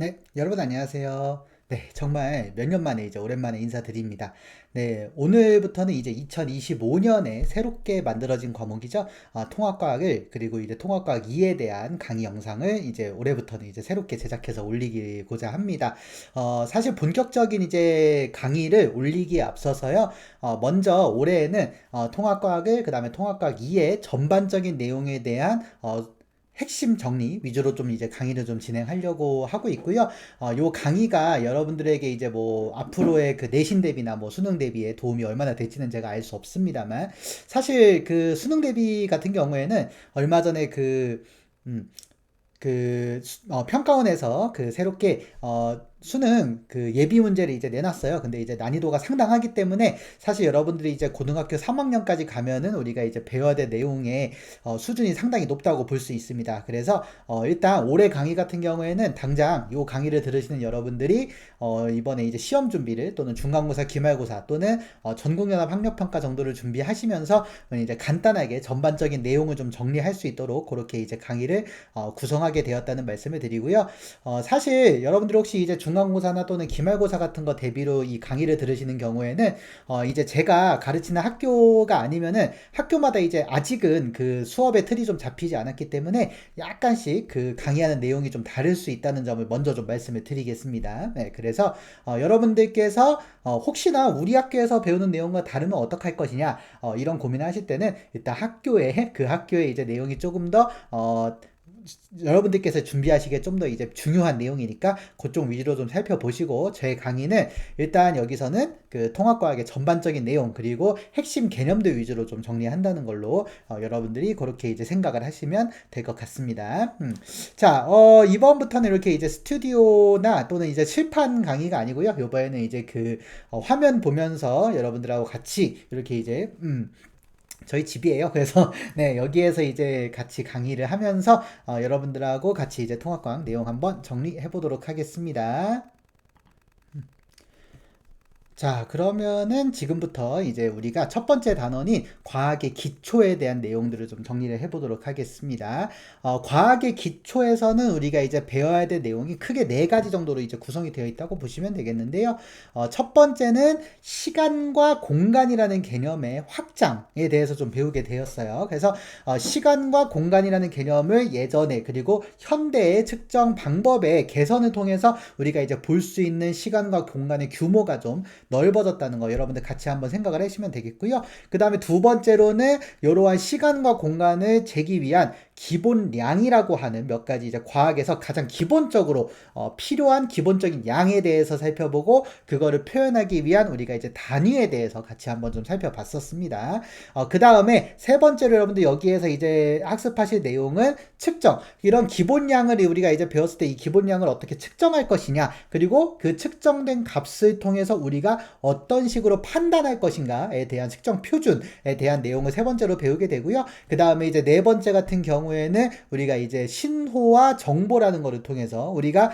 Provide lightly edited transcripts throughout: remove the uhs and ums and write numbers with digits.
네, 여러분 안녕하세요. 네, 정말 몇 년 만에 이제 오랜만에 인사드립니다. 네, 오늘부터는 이제 2025년에 새롭게 만들어진 과목이죠. 통합과학을 그리고 이제 통합과학 2에 대한 강의 영상을 이제 올해부터는 이제 새롭게 제작해서 올리고자 합니다. 사실 본격적인 이제 강의를 올리기에 앞서서요. 먼저 올해에는 통합과학을 그다음에 통합과학 2의 전반적인 내용에 대한 핵심 정리 위주로 좀 이제 강의를 좀 진행하려고 하고 있고요. 요 강의가 여러분들에게 이제 뭐 앞으로의 그 내신 대비나 뭐 수능 대비에 도움이 얼마나 될지는 제가 알 수 없습니다만 사실 그 수능 대비 같은 경우에는 얼마 전에 음, 평가원에서 그 새롭게 수능 그 예비 문제를 이제 내놨어요. 근데 이제 난이도가 상당하기 때문에 사실 여러분들이 이제 고등학교 3학년까지 가면은 우리가 이제 배워야 될 내용의 수준이 상당히 높다고 볼 수 있습니다. 그래서 일단 올해 강의 같은 경우에는 당장 요 강의를 들으시는 여러분들이 이번에 이제 시험 준비를 또는 중간고사, 기말고사 또는 전국연합 학력평가 정도를 준비하시면서 이제 간단하게 전반적인 내용을 좀 정리할 수 있도록 그렇게 이제 강의를 구성하게 되었다는 말씀을 드리고요. 사실 여러분들 혹시 이제 중간고사나 또는 기말고사 같은 거 대비로 이 강의를 들으시는 경우에는 이제 제가 가르치는 학교가 아니면은 학교마다 이제 아직은 그 수업의 틀이 좀 잡히지 않았기 때문에 약간씩 그 강의하는 내용이 좀 다를 수 있다는 점을 먼저 좀 말씀을 드리겠습니다. 네, 그래서 여러분들께서 혹시나 우리 학교에서 배우는 내용과 다르면 어떡할 것이냐 이런 고민을 하실 때는 일단 그 학교에 이제 내용이 조금 더 여러분들께서 준비하시기에 좀 더 이제 중요한 내용이니까 그쪽 위주로 좀 살펴보시고 제 강의는 일단 여기서는 그 통합과학의 전반적인 내용 그리고 핵심 개념들 위주로 좀 정리한다는 걸로 여러분들이 그렇게 이제 생각을 하시면 될 것 같습니다. 자, 이번부터는 이렇게 이제 스튜디오나 또는 이제 칠판 강의가 아니고요. 이번에는 이제 그 화면 보면서 여러분들하고 같이 이렇게 이제 저희 집이에요. 그래서 네, 여기에서 이제 같이 강의를 하면서 여러분들하고 같이 이제 통합과학 내용 한번 정리해 보도록 하겠습니다. 자, 그러면은 지금부터 이제 우리가 첫 번째 단원인 과학의 기초에 대한 내용들을 좀 정리를 해보도록 하겠습니다. 과학의 기초에서는 우리가 이제 배워야 될 내용이 크게 네 가지 정도로 이제 구성이 되어 있다고 보시면 되겠는데요. 첫 번째는 시간과 공간이라는 개념의 확장에 대해서 좀 배우게 되었어요. 그래서 시간과 공간이라는 개념을 예전에 그리고 현대의 측정 방법의 개선을 통해서 우리가 이제 볼 수 있는 시간과 공간의 규모가 좀 넓어졌다는 거 여러분들 같이 한번 생각을 하시면 되겠고요. 그 다음에 두 번째로는 이러한 시간과 공간을 재기 위한 기본량이라고 하는 몇 가지 이제 과학에서 가장 기본적으로 필요한 기본적인 양에 대해서 살펴보고 그거를 표현하기 위한 우리가 이제 단위에 대해서 같이 한번 좀 살펴봤었습니다. 그 다음에 세 번째로 여러분들 여기에서 이제 학습하실 내용은 측정. 이런 기본량을 우리가 이제 배웠을 때 이 기본량을 어떻게 측정할 것이냐 그리고 그 측정된 값을 통해서 우리가 어떤 식으로 판단할 것인가에 대한 측정 표준에 대한 내용을 세 번째로 배우게 되고요. 그 다음에 이제 네 번째 같은 경우에는 우리가 이제 신호와 정보라는 것을 통해서 우리가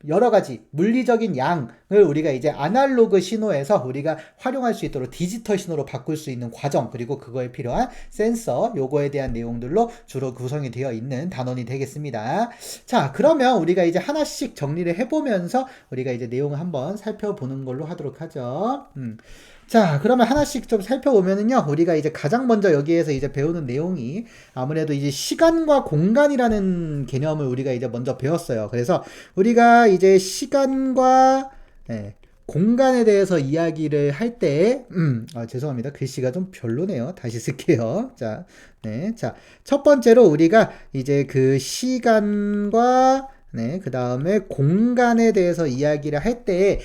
여러 가지 물리적인 양을 우리가 이제 아날로그 신호에서 우리가 활용할 수 있도록 디지털 신호로 바꿀 수 있는 과정 그리고 그거에 필요한 센서 요거에 대한 내용들로 주로 구성이 되어 있는 단원이 되겠습니다. 자, 그러면 우리가 이제 하나씩 정리를 해보면서 우리가 이제 내용을 한번 살펴보는 걸로 하도록 하죠. 자, 그러면 하나씩 좀 살펴보면은요, 우리가 이제 가장 먼저 여기에서 이제 배우는 내용이 아무래도 이제 시간과 공간이라는 개념을 우리가 이제 먼저 배웠어요. 그래서 우리가 이제 시간과 예, 공간에 대해서 이야기를 할 때, 죄송합니다. 글씨가 좀 별로네요. 다시 쓸게요. 자, 네. 자, 첫 번째로 우리가 이제 그 시간과 네, 그 다음에 공간에 대해서 이야기를 할 때,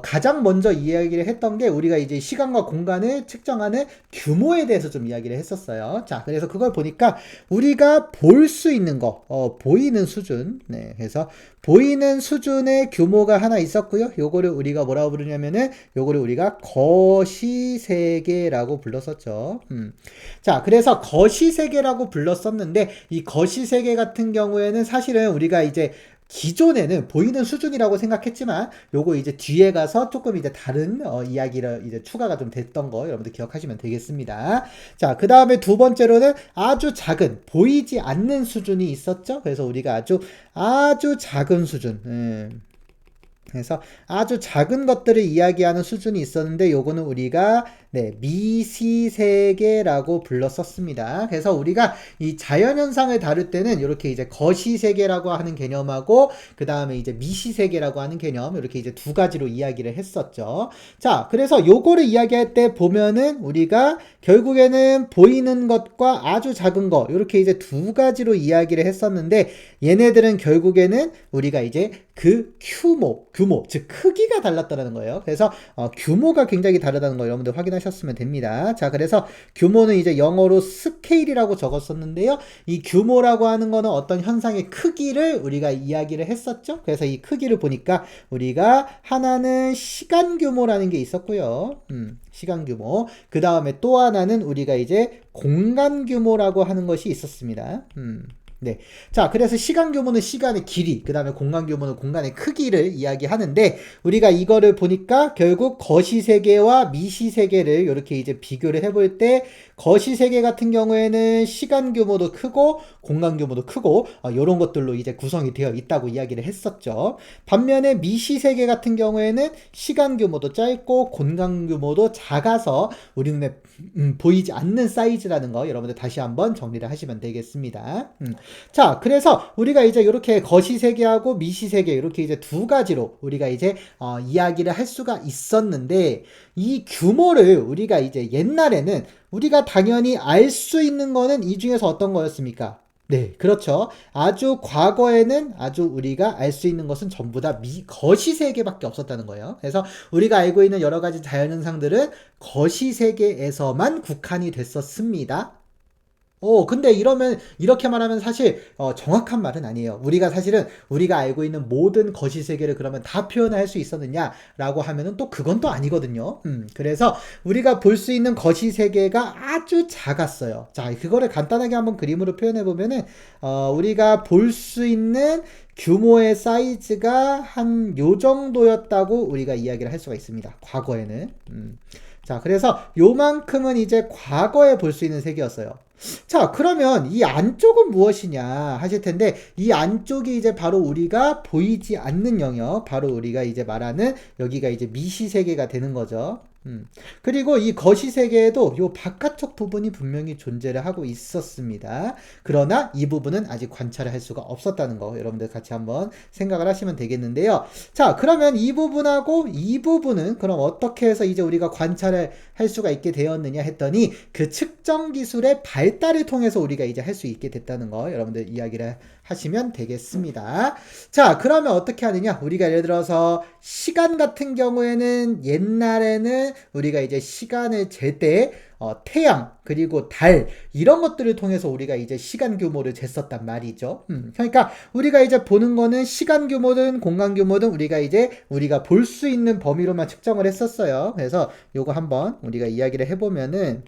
가장 먼저 이야기를 했던 게 우리가 이제 시간과 공간을 측정하는 규모에 대해서 좀 이야기를 했었어요. 자, 그래서 그걸 보니까 우리가 볼 수 있는 거, 보이는 수준, 네, 그래서 보이는 수준의 규모가 하나 있었고요. 요거를 우리가 뭐라고 부르냐면은, 요거를 우리가 거시세계라고 불렀었죠. 자, 그래서 거시세계라고 불렀었는데, 이 거시세계 같은 경우에는 사실은 우리가 이제 기존에는 보이는 수준이라고 생각했지만 요거 이제 뒤에 가서 조금 이제 다른 이야기를 이제 추가가 좀 됐던 거 여러분들 기억하시면 되겠습니다. 자, 그 다음에 두 번째로는 아주 작은 보이지 않는 수준이 있었죠. 그래서 우리가 아주 작은 수준. 그래서 아주 작은 것들을 이야기하는 수준이 있었는데 요거는 우리가 미시세계라고 불렀었습니다. 그래서 우리가 이 자연현상을 다룰 때는 이렇게 이제 거시세계라고 하는 개념하고 그 다음에 이제 미시세계라고 하는 개념 이렇게 이제 두 가지로 이야기를 했었죠. 자, 그래서 요거를 이야기할 때 보면은 우리가 결국에는 보이는 것과 아주 작은 것 이렇게 이제 두 가지로 이야기를 했었는데 얘네들은 결국에는 우리가 이제 그 규모, 즉 크기가 달랐다는 거예요. 그래서 규모가 굉장히 다르다는 거 여러분들 확인하셨으면 됩니다. 자, 그래서 규모는 이제 영어로 스케일이라고 적었었는데요. 이 규모라고 하는 거는 어떤 현상의 크기를 우리가 이야기를 했었죠. 그래서 이 크기를 보니까 우리가 하나는 시간 규모라는 게 있었고요. 시간 규모. 그 다음에 또 하나는 우리가 이제 공간 규모라고 하는 것이 있었습니다. 네. 자, 그래서 시간 규모는 시간의 길이, 그 다음에 공간 규모는 공간의 크기를 이야기하는데, 우리가 이거를 보니까 결국 거시세계와 미시세계를 이렇게 이제 비교를 해볼 때, 거시세계 같은 경우에는 시간 규모도 크고, 공간 규모도 크고, 이런 것들로 이제 구성이 되어 있다고 이야기를 했었죠. 반면에 미시세계 같은 경우에는 시간 규모도 짧고, 공간 규모도 작아서, 우리 눈에 보이지 않는 사이즈라는 거 여러분들 다시 한번 정리를 하시면 되겠습니다. 자, 그래서 우리가 이제 이렇게 거시세계하고 미시세계 이렇게 이제 두 가지로 우리가 이제 이야기를 할 수가 있었는데 이 규모를 우리가 이제 옛날에는 우리가 당연히 알 수 있는 거는 이 중에서 어떤 거였습니까? 네, 그렇죠. 아주 과거에는 아주 우리가 알 수 있는 것은 전부 다 거시세계밖에 없었다는 거예요. 그래서 우리가 알고 있는 여러 가지 자연현상들은 거시세계에서만 국한이 됐었습니다. 근데 이렇게 말하면 사실, 정확한 말은 아니에요. 우리가 사실은, 우리가 알고 있는 모든 거시세계를 그러면 다 표현할 수 있었느냐라고 하면은 또 그건 또 아니거든요. 그래서 우리가 볼 수 있는 거시세계가 아주 작았어요. 자, 그거를 간단하게 한번 그림으로 표현해보면은, 우리가 볼 수 있는 규모의 사이즈가 한 요 정도였다고 우리가 이야기를 할 수가 있습니다. 과거에는. 자, 그래서 요만큼은 이제 과거에 볼 수 있는 세계였어요. 자, 그러면 이 안쪽은 무엇이냐 하실 텐데, 이 안쪽이 이제 바로 우리가 보이지 않는 영역, 바로 우리가 이제 말하는 여기가 이제 미시세계가 되는 거죠. 그리고 이 거시세계에도 요 바깥쪽 부분이 분명히 존재를 하고 있었습니다. 그러나 이 부분은 아직 관찰을 할 수가 없었다는 거 여러분들 같이 한번 생각을 하시면 되겠는데요. 자, 그러면 이 부분하고 이 부분은 그럼 어떻게 해서 이제 우리가 관찰을 할 수가 있게 되었느냐 했더니 그 측정 기술의 발달을 통해서 우리가 이제 할 수 있게 됐다는 거 여러분들 이야기를 하시면 되겠습니다. 자, 그러면 어떻게 하느냐? 우리가 예를 들어서 시간 같은 경우에는 옛날에는 우리가 이제 시간을 잴 때 태양 그리고 달 이런 것들을 통해서 우리가 이제 시간 규모를 쟀었단 말이죠. 그러니까 우리가 이제 보는 거는 시간 규모든 공간 규모든 우리가 볼 수 있는 범위로만 측정을 했었어요. 그래서 요거 한번 우리가 이야기를 해보면은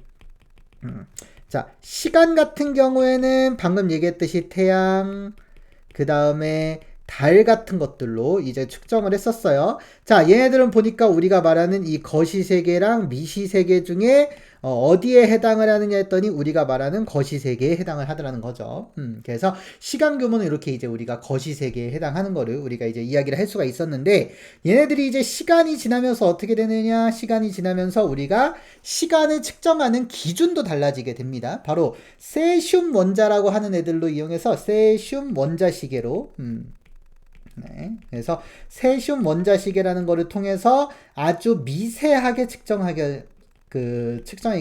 자, 시간 같은 경우에는 방금 얘기했듯이 태양, 그 다음에 달 같은 것들로 이제 측정을 했었어요. 자, 얘네들은 보니까 우리가 말하는 이 거시세계랑 미시세계 중에 어디에 해당을 하느냐 했더니 우리가 말하는 거시세계에 해당을 하더라는 거죠. 그래서 시간 규모는 이렇게 이제 우리가 거시세계에 해당하는 거를 우리가 이제 이야기를 할 수가 있었는데 얘네들이 이제 시간이 지나면서 어떻게 되느냐? 시간이 지나면서 우리가 시간을 측정하는 기준도 달라지게 됩니다. 바로 세슘 원자라고 하는 애들로 이용해서 세슘 원자 시계로 네. 그래서 세슘 원자 시계라는 거를 통해서 아주 미세하게 측정이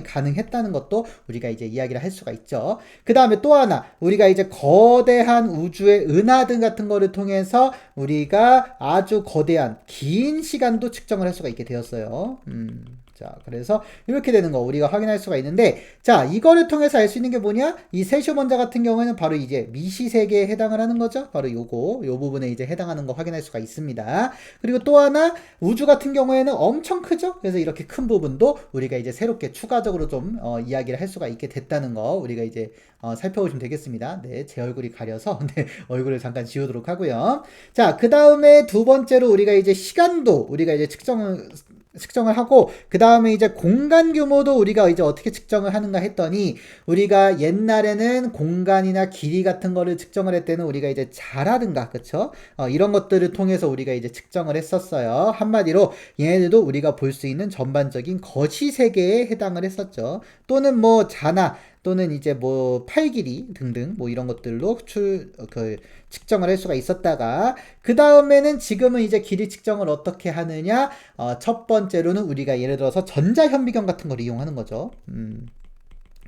가능했다는 것도 우리가 이제 이야기를 할 수가 있죠. 그 다음에 또 하나, 우리가 이제 거대한 우주의 은하등 같은 거를 통해서 우리가 아주 거대한 긴 시간도 측정을 할 수가 있게 되었어요. 자, 그래서 이렇게 되는 거 우리가 확인할 수가 있는데, 자, 이거를 통해서 알 수 있는 게 뭐냐? 이 세쇼먼자 같은 경우에는 바로 이제 미시세계에 해당을 하는 거죠. 바로 요 부분에 이제 해당하는 거 확인할 수가 있습니다. 그리고 또 하나, 우주 같은 경우에는 엄청 크죠? 그래서 이렇게 큰 부분도 우리가 이제 새롭게 추가적으로 좀 이야기를 할 수가 있게 됐다는 거 우리가 이제 살펴보시면 되겠습니다. 네, 제 얼굴이 가려서 네, 얼굴을 잠깐 지우도록 하고요. 자, 그 다음에 두 번째로 우리가 이제 시간도 우리가 이제 측정을 하고, 그 다음에 이제 공간 규모도 우리가 이제 어떻게 측정을 하는가 했더니, 우리가 옛날에는 공간이나 길이 같은 거를 측정을 할 때는 우리가 이제 자라든가, 그쵸? 이런 것들을 통해서 우리가 이제 측정을 했었어요. 한마디로 얘네들도 우리가 볼 수 있는 전반적인 거시 세계에 해당을 했었죠. 또는 뭐 자나, 또는 이제 뭐 팔 길이 등등 뭐 이런 것들로 측정을 할 수가 있었다가, 그 다음에는 지금은 이제 길이 측정을 어떻게 하느냐, 첫 번째로는 우리가 예를 들어서 전자현미경 같은 걸 이용하는 거죠.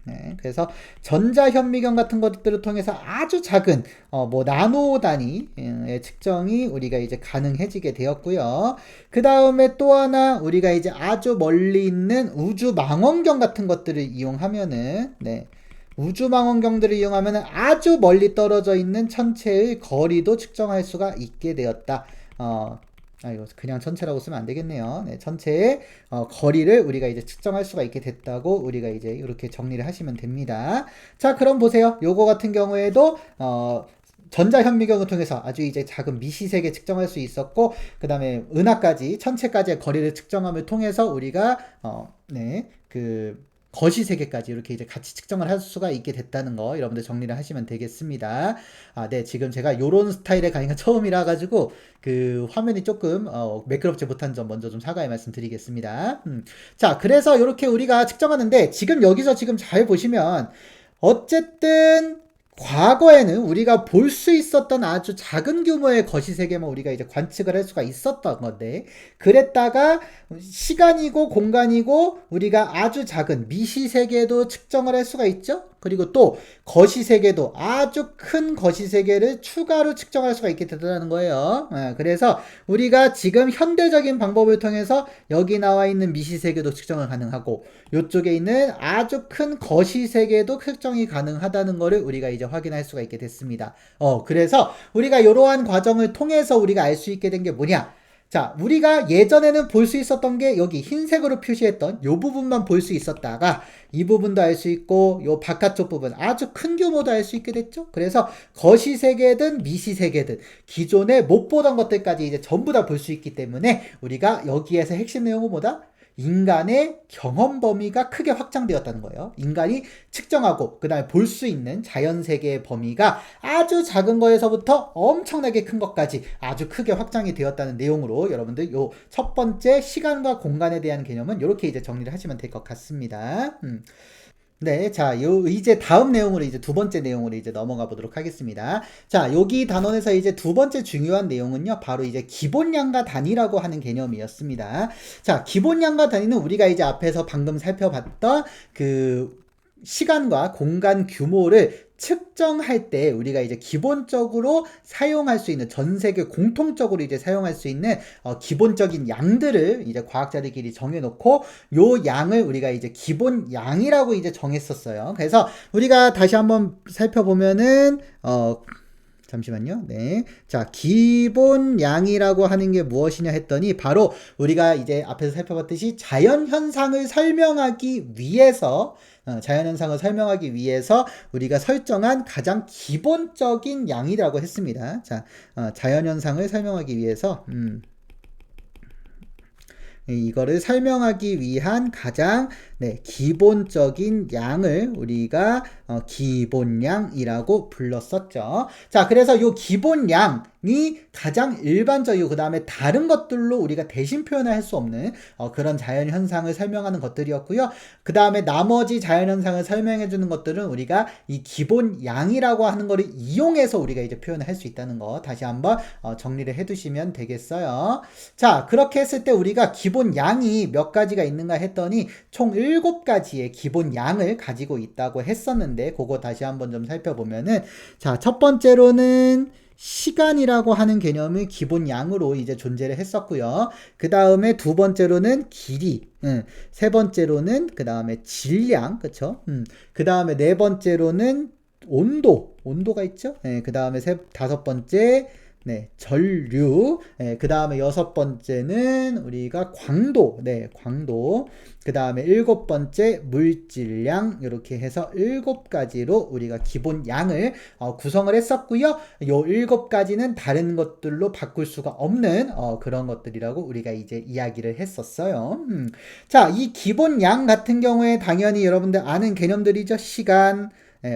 네, 그래서 전자현미경 같은 것들을 통해서 아주 작은 뭐 나노 단위의 측정이 우리가 이제 가능해지게 되었고요. 그 다음에 또 하나 우리가 이제 아주 멀리 있는 우주망원경 같은 것들을 이용하면은, 네, 우주망원경들을 이용하면은 아주 멀리 떨어져 있는 천체의 거리도 측정할 수가 있게 되었다. 이거 그냥 천체라고 쓰면 안 되겠네요. 네, 천체의 거리를 우리가 이제 측정할 수가 있게 됐다고 우리가 이제 이렇게 정리를 하시면 됩니다. 자, 그럼 보세요. 요거 같은 경우에도 전자현미경을 통해서 아주 이제 작은 미시세계 측정할 수 있었고, 그 다음에 은하까지 천체까지의 거리를 측정함을 통해서 우리가 거시세계까지 이렇게 이제 같이 측정을 할 수가 있게 됐다는 거 여러분들 정리를 하시면 되겠습니다. 네, 지금 제가 요런 스타일의 강의가 처음이라 가지고 그 화면이 조금 매끄럽지 못한 점 먼저 좀 사과의 말씀 드리겠습니다. 자, 그래서 이렇게 우리가 측정하는데, 지금 여기서 지금 잘 보시면 어쨌든 과거에는 우리가 볼 수 있었던 아주 작은 규모의 거시세계만 우리가 이제 관측을 할 수가 있었던 건데, 그랬다가 시간이고 공간이고 우리가 아주 작은 미시세계도 측정을 할 수가 있죠. 그리고 또 거시세계도 아주 큰 거시세계를 추가로 측정할 수가 있게 되더라는 거예요. 그래서 우리가 지금 현대적인 방법을 통해서 여기 나와 있는 미시세계도 측정을 가능하고, 이쪽에 있는 아주 큰 거시세계도 측정이 가능하다는 거를 우리가 이제 확인할 수가 있게 됐습니다. 그래서 우리가 이러한 과정을 통해서 우리가 알 수 있게 된 게 뭐냐? 자, 우리가 예전에는 볼 수 있었던 게 여기 흰색으로 표시했던 요 부분만 볼 수 있었다가, 이 부분도 알 수 있고 요 바깥쪽 부분 아주 큰 규모도 알 수 있게 됐죠. 그래서 거시세계든 미시세계든 기존에 못 보던 것들까지 이제 전부 다 볼 수 있기 때문에, 우리가 여기에서 핵심 내용은 뭐다? 인간의 경험 범위가 크게 확장되었다는 거예요. 인간이 측정하고 그 다음에 볼 수 있는 자연세계의 범위가 아주 작은 거에서부터 엄청나게 큰 것까지 아주 크게 확장이 되었다는 내용으로, 여러분들 요 첫 번째 시간과 공간에 대한 개념은 이렇게 이제 정리를 하시면 될 것 같습니다. 네, 자, 이제 다음 내용으로 이제 두 번째 내용으로 이제 넘어가 보도록 하겠습니다. 자, 여기 단원에서 이제 두 번째 중요한 내용은요, 바로 이제 기본양과 단위라고 하는 개념이었습니다. 자, 기본양과 단위는 우리가 이제 앞에서 방금 살펴봤던 그 시간과 공간 규모를 측정할 때 우리가 이제 기본적으로 사용할 수 있는, 전 세계 공통적으로 이제 사용할 수 있는 기본적인 양들을 이제 과학자들끼리 정해놓고, 요 양을 우리가 이제 기본 양이라고 이제 정했었어요. 그래서 우리가 다시 한번 살펴보면은 잠시만요. 네. 자, 기본양이라고 하는 게 무엇이냐 했더니, 바로 우리가 이제 앞에서 살펴봤듯이 자연현상을 설명하기 위해서 우리가 설정한 가장 기본적인 양이라고 했습니다. 자, 자연현상을 설명하기 위해서 이거를 설명하기 위한 가장 기본적인 양을 우리가 기본양이라고 불렀었죠. 자, 그래서 요 기본양이 가장 일반적이고, 그 다음에 다른 것들로 우리가 대신 표현을 할 수 없는 그런 자연현상을 설명하는 것들이었고요. 그 다음에 나머지 자연현상을 설명해 주는 것들은 우리가 이 기본양이라고 하는 거를 이용해서 우리가 이제 표현을 할 수 있다는 거 다시 한번 정리를 해 두시면 되겠어요. 자, 그렇게 했을 때 우리가 기본 기본 양이 몇 가지가 있는가 했더니 총 7가지의 기본 양을 가지고 있다고 했었는데 그거 다시 한번 좀 살펴보면은 자, 첫 번째로는 시간이라고 하는 개념이 기본 양으로 이제 존재를 했었고요. 그 다음에 두 번째로는 길이, 세 번째로는 그 다음에 질량, 그쵸? 그 다음에 네 번째로는 온도가 있죠? 그 다음에 다섯 번째, 네, 전류, 그 다음에 여섯 번째는 우리가 광도, 광도, 그 다음에 일곱 번째 물질량, 이렇게 해서 7가지로 우리가 기본 양을 구성을 했었고요. 요 7가지는 다른 것들로 바꿀 수가 없는 그런 것들이라고 우리가 이제 이야기를 했었어요. 자, 이 기본 양 같은 경우에 당연히 여러분들 아는 개념들이죠. 시간,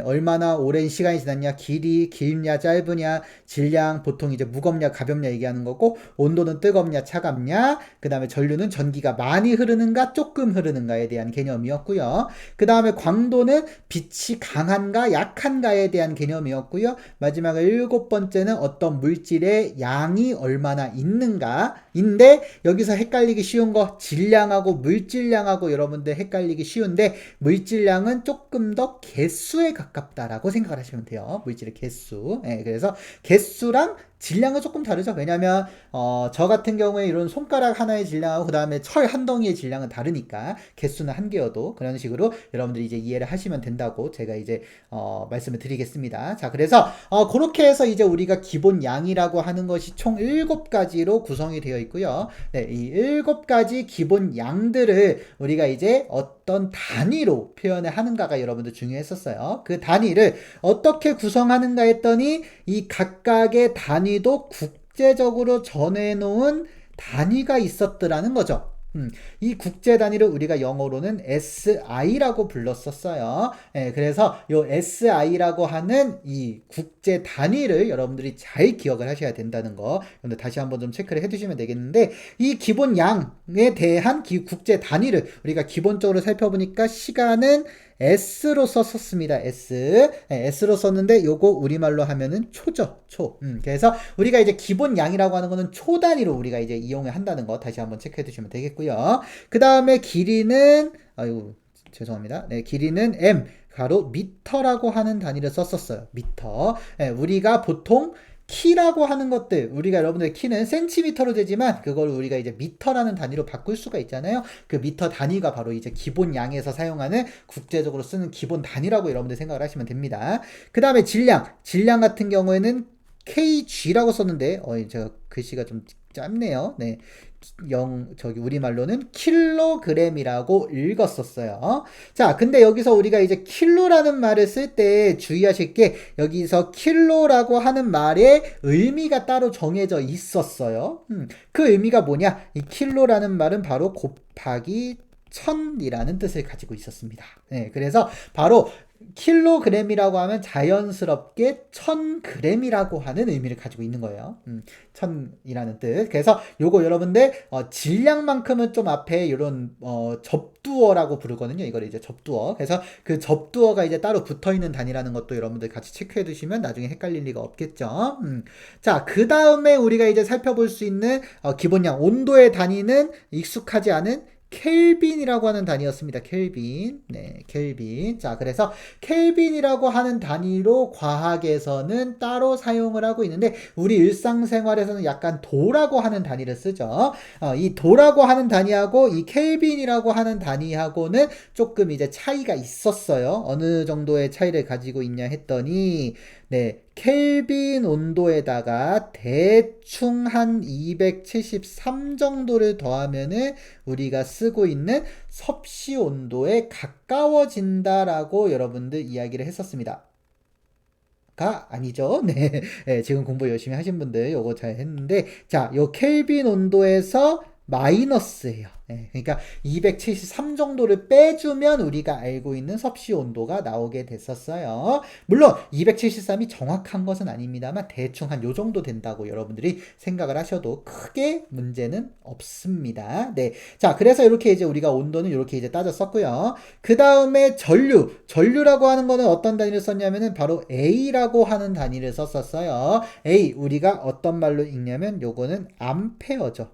얼마나 오랜 시간이 지났냐, 길이 길냐 짧으냐, 질량 보통 이제 무겁냐 가볍냐 얘기하는 거고, 온도는 뜨겁냐 차갑냐, 그 다음에 전류는 전기가 많이 흐르는가 조금 흐르는가에 대한 개념이었고요. 그 다음에 광도는 빛이 강한가 약한가에 대한 개념이었고요. 마지막에 7번째는 어떤 물질의 양이 얼마나 있는가인데, 여기서 헷갈리기 쉬운 거 질량하고 물질량하고 여러분들 헷갈리기 쉬운데, 물질량은 조금 더 개수에 가깝다라고 생각을 하시면 돼요. 물질의 개수. 그래서 개수랑 질량은 조금 다르죠. 왜냐면 저 같은 경우에 이런 손가락 하나의 질량하고 그 다음에 철 한 덩이의 질량은 다르니까 개수는 한 개여도 그런 식으로 여러분들이 이제 이해를 하시면 된다고 제가 이제 말씀을 드리겠습니다. 자, 그래서 그렇게 해서 이제 우리가 기본 양이라고 하는 것이 총 7가지로 구성이 되어 있고요. 네, 이 7가지 기본 양들을 우리가 이제 어떤 단위로 표현을 하는가가 여러분들 중요했었어요. 그 단위를 어떻게 구성하는가 했더니 이 각각의 단위도 국제적으로 정해놓은 단위가 있었더라는 거죠. 이 국제 단위를 우리가 영어로는 SI라고 불렀었어요. 그래서 요 SI라고 하는 이 국제 단위를 여러분들이 잘 기억을 하셔야 된다는 거, 여러분들 다시 한번 좀 체크를 해두시면 되겠는데, 이 기본 양에 대한 국제 단위를 우리가 기본적으로 살펴보니까 시간은 S로 썼었습니다. S로 썼는데 요거 우리말로 하면은 초죠. 초. 그래서 우리가 이제 기본 양이라고 하는 거는 초 단위로 우리가 이제 이용을 한다는 거 다시 한번 체크해 두시면 되겠고요. 그 다음에 길이는 죄송합니다. 네, 길이는 M 가로 미터라고 하는 단위를 썼었어요. 미터. 우리가 보통 키라고 하는 것들, 우리가 여러분들 키는 센티미터로 되지만 그걸 우리가 이제 미터라는 단위로 바꿀 수가 있잖아요. 그 미터 단위가 바로 이제 기본 양에서 사용하는 국제적으로 쓰는 기본 단위라고 여러분들 생각을 하시면 됩니다. 그 다음에 질량 같은 경우에는 kg라고 썼는데 제가 글씨가 좀 짧네요. 네. 우리말로는 킬로그램이라고 읽었었어요. 자, 근데 여기서 우리가 이제 킬로라는 말을 쓸 때 주의하실 게, 여기서 킬로라고 하는 말의 의미가 따로 정해져 있었어요. 그 의미가 뭐냐? 이 킬로라는 말은 바로 곱하기 1000이라는 뜻을 가지고 있었습니다. 그래서 바로 킬로그램이라고 하면 자연스럽게 1000g이라고 하는 의미를 가지고 있는 거예요. 1000이라는 뜻. 그래서 요거 여러분들 질량만큼은 좀 앞에 이런 접두어라고 부르거든요. 이걸 이제 접두어. 그래서 그 접두어가 이제 따로 붙어 있는 단위라는 것도 여러분들 같이 체크해 두시면 나중에 헷갈릴 리가 없겠죠. 자, 그 다음에 우리가 이제 살펴볼 수 있는 기본량 온도의 단위는 익숙하지 않은 켈빈이라고 하는 단위였습니다. 켈빈. 네, 켈빈. 자, 그래서 켈빈이라고 하는 단위로 과학에서는 따로 사용을 하고 있는데, 우리 일상생활에서는 약간 도라고 하는 단위를 쓰죠. 이 도라고 하는 단위하고 이 켈빈이라고 하는 단위하고는 조금 이제 차이가 있었어요. 어느 정도의 차이를 가지고 있냐 했더니, 네, 켈빈 온도에다가 대충 한 273 정도를 더하면은 우리가 쓰고 있는 섭씨 온도에 가까워진다라고 여러분들 이야기를 했었습니다. 가 아니죠. 네. 지금 공부 열심히 하신 분들 요거 잘 했는데, 자, 요 켈빈 온도에서 마이너스예요. 그러니까 273 정도를 빼주면 우리가 알고 있는 섭씨 온도가 나오게 됐었어요. 물론 273이 정확한 것은 아닙니다만 대충 한 요 정도 된다고 여러분들이 생각을 하셔도 크게 문제는 없습니다. 네. 자, 그래서 이렇게 이제 우리가 온도는 이렇게 이제 따졌었고요. 그 다음에 전류라고 하는 거는 어떤 단위를 썼냐면은 바로 A라고 하는 단위를 썼었어요. A, 우리가 어떤 말로 읽냐면 요거는 암페어죠.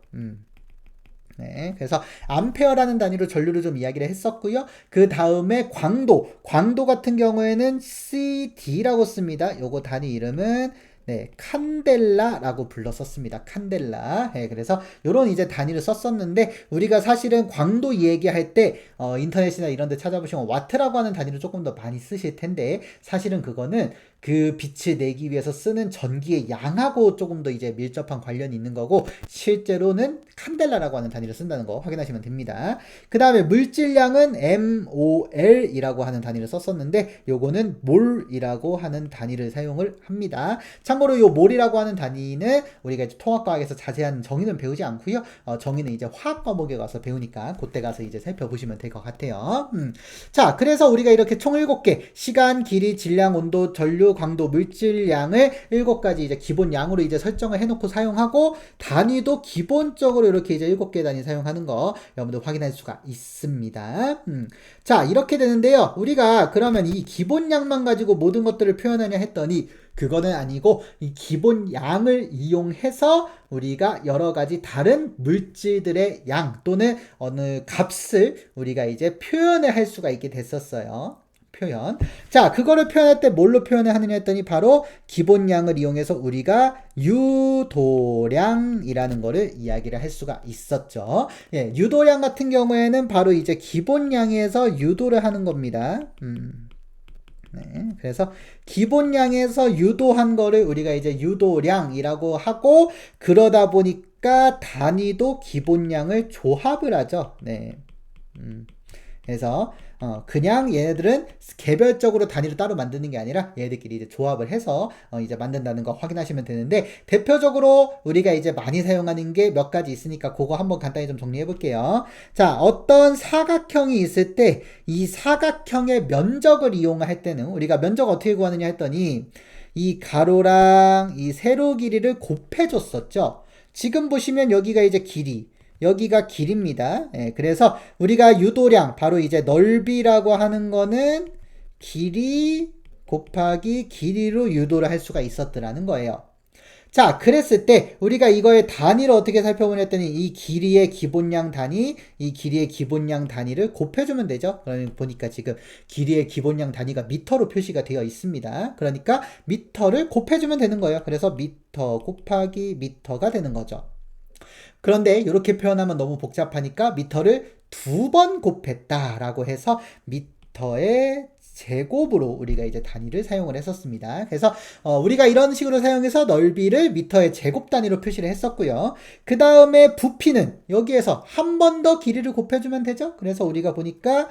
네, 그래서 암페어라는 단위로 전류를 좀 이야기를 했었고요. 그 다음에 광도 같은 경우에는 CD라고 씁니다. 요거 단위 이름은 네, 칸델라라고 불렀었습니다. 칸델라. 네, 그래서 요런 이제 단위를 썼었는데 우리가 사실은 광도 얘기할 때 인터넷이나 이런 데 찾아보시면 와트라고 하는 단위를 조금 더 많이 쓰실 텐데 사실은 그거는 그 빛을 내기 위해서 쓰는 전기의 양하고 조금 더 이제 밀접한 관련이 있는 거고 실제로는 칸델라라고 하는 단위를 쓴다는 거 확인하시면 됩니다. 그 다음에 물질량은 MOL이라고 하는 단위를 썼었는데 요거는 몰이라고 하는 단위를 사용을 합니다. 참고로 요 몰이라고 하는 단위는 우리가 이제 통합과학에서 자세한 정의는 배우지 않고요. 정의는 이제 화학 과목에 가서 배우니까 그때 가서 이제 살펴보시면 될 것 같아요. 자, 그래서 우리가 이렇게 총 7개 시간, 길이, 질량, 온도, 전류, 광도, 물질량을 7가지 이제 기본 양으로 이제 설정을 해놓고 사용하고 단위도 기본적으로 이렇게 이제 7개 단위 사용하는 거 여러분들 확인할 수가 있습니다. 자, 이렇게 되는데요. 우리가 그러면 이 기본 양만 가지고 모든 것들을 표현하냐 했더니 그거는 아니고 이 기본 양을 이용해서 우리가 여러 가지 다른 물질들의 양 또는 어느 값을 우리가 이제 표현을 할 수가 있게 됐었어요. 표현. 자, 그거를 표현할 때 뭘로 표현을 하느냐 했더니 바로 기본량을 이용해서 우리가 유도량이라는 거를 이야기를 할 수가 있었죠. 예, 유도량 같은 경우에는 바로 이제 기본량에서 유도를 하는 겁니다. 네, 그래서 기본량에서 유도한 거를 우리가 이제 유도량이라고 하고 그러다 보니까 단위도 기본량을 조합을 하죠. 네. 그래서 그냥 얘네들은 개별적으로 단위로 따로 만드는 게 아니라 얘네들끼리 이제 조합을 해서 이제 만든다는 거 확인하시면 되는데 대표적으로 우리가 이제 많이 사용하는 게 몇 가지 있으니까 그거 한번 간단히 좀 정리해 볼게요. 자, 어떤 사각형이 있을 때 이 사각형의 면적을 이용할 때는 우리가 면적 어떻게 구하느냐 했더니 이 가로랑 이 세로 길이를 곱해 줬었죠. 지금 보시면 여기가 이제 길이 여기가 길입니다. 예, 그래서 우리가 유도량, 바로 이제 넓이라고 하는 거는 길이 곱하기 길이로 유도를 할 수가 있었더라는 거예요. 자, 그랬을 때 우리가 이거의 단위를 어떻게 살펴보냐 했더니 이 길이의 기본량 단위, 이 길이의 기본량 단위를 곱해주면 되죠. 그러면 보니까 지금 길이의 기본량 단위가 미터로 표시가 되어 있습니다. 그러니까 미터를 곱해주면 되는 거예요. 그래서 미터 곱하기 미터가 되는 거죠. 그런데 이렇게 표현하면 너무 복잡하니까 미터를 2번 곱했다라고 해서 미터의 제곱으로 우리가 이제 단위를 사용을 했었습니다. 그래서 우리가 이런 식으로 사용해서 넓이를 미터의 제곱 단위로 표시를 했었고요. 그 다음에 부피는 여기에서 한 번 더 길이를 곱해주면 되죠. 그래서 우리가 보니까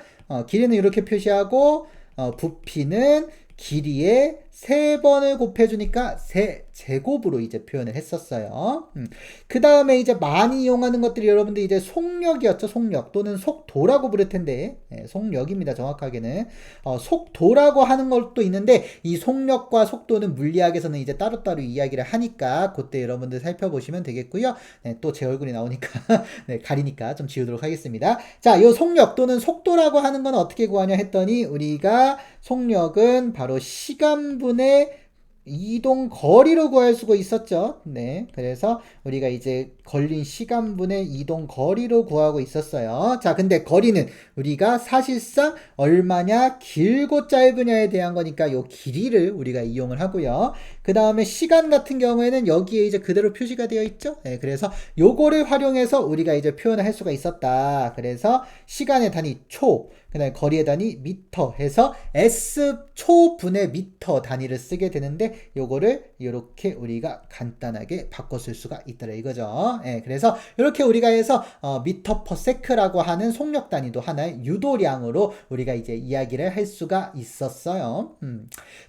길이는 이렇게 표시하고 부피는 길이에 3번을 곱해주니까 세제곱으로 이제 표현을 했었어요. 그 다음에 이제 많이 이용하는 것들이 여러분들 이제 속력이었죠. 속력 또는 속도라고 부를 텐데 속력입니다. 정확하게는 속도라고 하는 것도 있는데 이 속력과 속도는 물리학에서는 이제 따로따로 이야기를 하니까 그때 여러분들 살펴보시면 되겠고요. 네, 또 제 얼굴이 나오니까 네, 가리니까 좀 지우도록 하겠습니다. 자, 이 속력 또는 속도라고 하는 건 어떻게 구하냐 했더니 우리가 속력은 바로 시간분의 이동 거리로 구할 수가 있었죠. 네. 그래서 우리가 이제 걸린 시간분의 이동 거리로 구하고 있었어요. 자, 근데 거리는 우리가 사실상 얼마냐 길고 짧으냐에 대한 거니까 요 길이를 우리가 이용을 하고요. 그 다음에 시간 같은 경우에는 여기에 이제 그대로 표시가 되어 있죠. 네, 그래서 요거를 활용해서 우리가 이제 표현을 할 수가 있었다. 그래서 시간의 단위 초, 그 다음에 거리의 단위 미터 해서 S초분의 미터 단위를 쓰게 되는데 요거를 이렇게 우리가 간단하게 바꿔 쓸 수가 있더라 이거죠. 예, 그래서 이렇게 우리가 해서 미터 퍼 세크라고 하는 속력 단위도 하나의 유도량으로 우리가 이제 이야기를 할 수가 있었어요.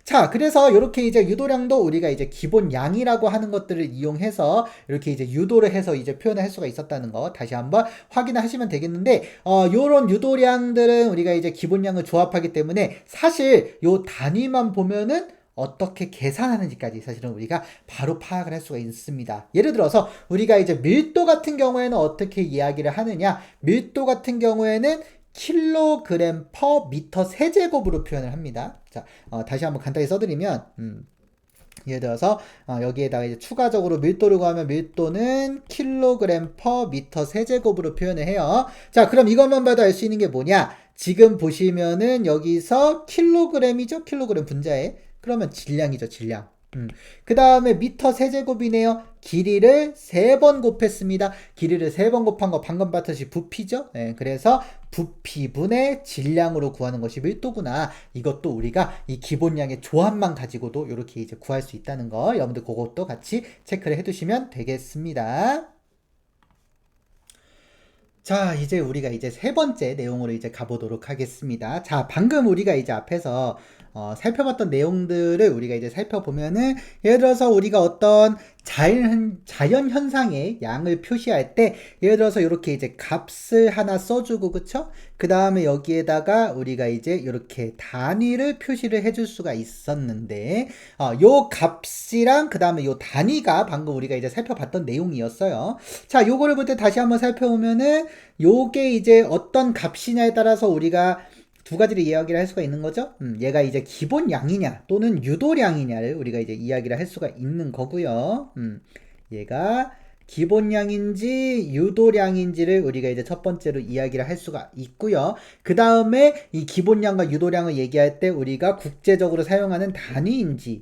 자, 그래서 이렇게 이제 유도량도 우리가 이제 기본 양이라고 하는 것들을 이용해서 이렇게 이제 유도를 해서 이제 표현을 할 수가 있었다는 거 다시 한번 확인하시면 되겠는데 요런 유도량들은 우리가 이제 기본량을 조합하기 때문에 사실 요 단위만 보면은 어떻게 계산하는지까지 사실은 우리가 바로 파악을 할 수가 있습니다. 예를 들어서 우리가 이제 밀도 같은 경우에는 어떻게 이야기를 하느냐, 밀도 같은 경우에는 킬로그램 퍼 미터 세제곱으로 표현을 합니다. 자, 다시 한번 간단히 써드리면 예를 들어서 여기에다가 이제 추가적으로 밀도를 구하면 밀도는 킬로그램 퍼 미터 세제곱으로 표현을 해요. 자, 그럼 이것만 봐도 알 수 있는 게 뭐냐? 지금 보시면은 여기서 킬로그램이죠? 킬로그램 분자에. 그러면 질량이죠, 질량. 그 다음에 미터 세제곱이네요. 길이를 3번 곱했습니다. 길이를 3번 곱한 거 방금 봤듯이 부피죠. 네, 그래서 부피분의 질량으로 구하는 것이 밀도구나. 이것도 우리가 이 기본량의 조합만 가지고도 이렇게 이제 구할 수 있다는 거 여러분들 그것도 같이 체크를 해두시면 되겠습니다. 자, 이제 우리가 이제 세 번째 내용으로 이제 가보도록 하겠습니다. 자, 방금 우리가 이제 앞에서 살펴봤던 내용들을 우리가 이제 살펴보면은 예를 들어서 우리가 어떤 자연 현상의 양을 표시할 때 예를 들어서 이렇게 이제 값을 하나 써주고 그쵸? 그 다음에 여기에다가 우리가 이제 이렇게 단위를 표시를 해줄 수가 있었는데 요 값이랑 그 다음에 요 단위가 방금 우리가 이제 살펴봤던 내용이었어요. 자, 요거를 볼 때 다시 한번 살펴보면은 요게 이제 어떤 값이냐에 따라서 우리가 두 가지를 이야기를 할 수가 있는 거죠. 얘가 이제 기본량이냐 또는 유도량이냐를 우리가 이제 이야기를 할 수가 있는 거고요. 얘가 기본량인지 유도량인지를 우리가 이제 첫 번째로 이야기를 할 수가 있고요. 그 다음에 이 기본량과 유도량을 얘기할 때 우리가 국제적으로 사용하는 단위인지,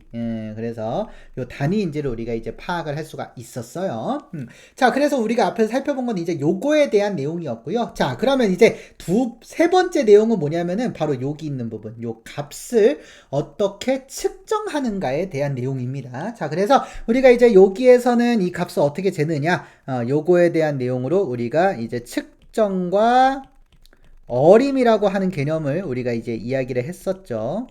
그래서 요 단위인지를 우리가 이제 파악을 할 수가 있었어요. 자, 그래서 우리가 앞에서 살펴본 건 이제 요거에 대한 내용이었고요. 자, 그러면 이제 세 번째 내용은 뭐냐면은 바로 여기 있는 부분, 요 값을 어떻게 측정하는가에 대한 내용입니다. 자, 그래서 우리가 이제 여기에서는 이 값을 어떻게 재느냐, 요거에 대한 내용으로 우리가 이제 측정과 어림이라고 하는 개념을 우리가 이제 이야기를 했었죠.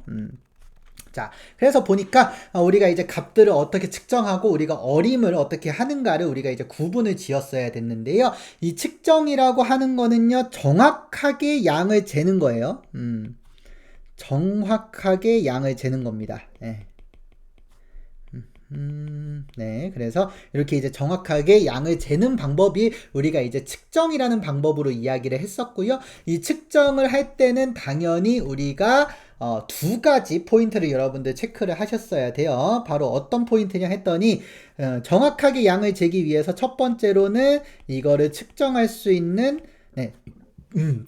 자, 그래서 보니까 우리가 이제 값들을 어떻게 측정하고 우리가 어림을 어떻게 하는가를 우리가 이제 구분을 지었어야 됐는데요. 이 측정이라고 하는 거는요, 정확하게 양을 재는 거예요. 정확하게 양을 재는 겁니다. 네. 네, 그래서 이렇게 이제 정확하게 양을 재는 방법이 우리가 이제 측정이라는 방법으로 이야기를 했었고요. 이 측정을 할 때는 당연히 우리가 두 가지 포인트를 여러분들 체크를 하셨어야 돼요. 바로 어떤 포인트냐 했더니 정확하게 양을 재기 위해서 첫 번째로는 이거를 측정할 수 있는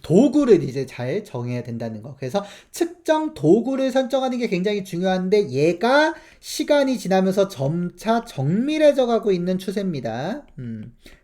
도구를 이제 잘 정해야 된다는 거. 그래서 측정 도구를 설정하는 게 굉장히 중요한데 얘가 시간이 지나면서 점차 정밀해져 가고 있는 추세입니다.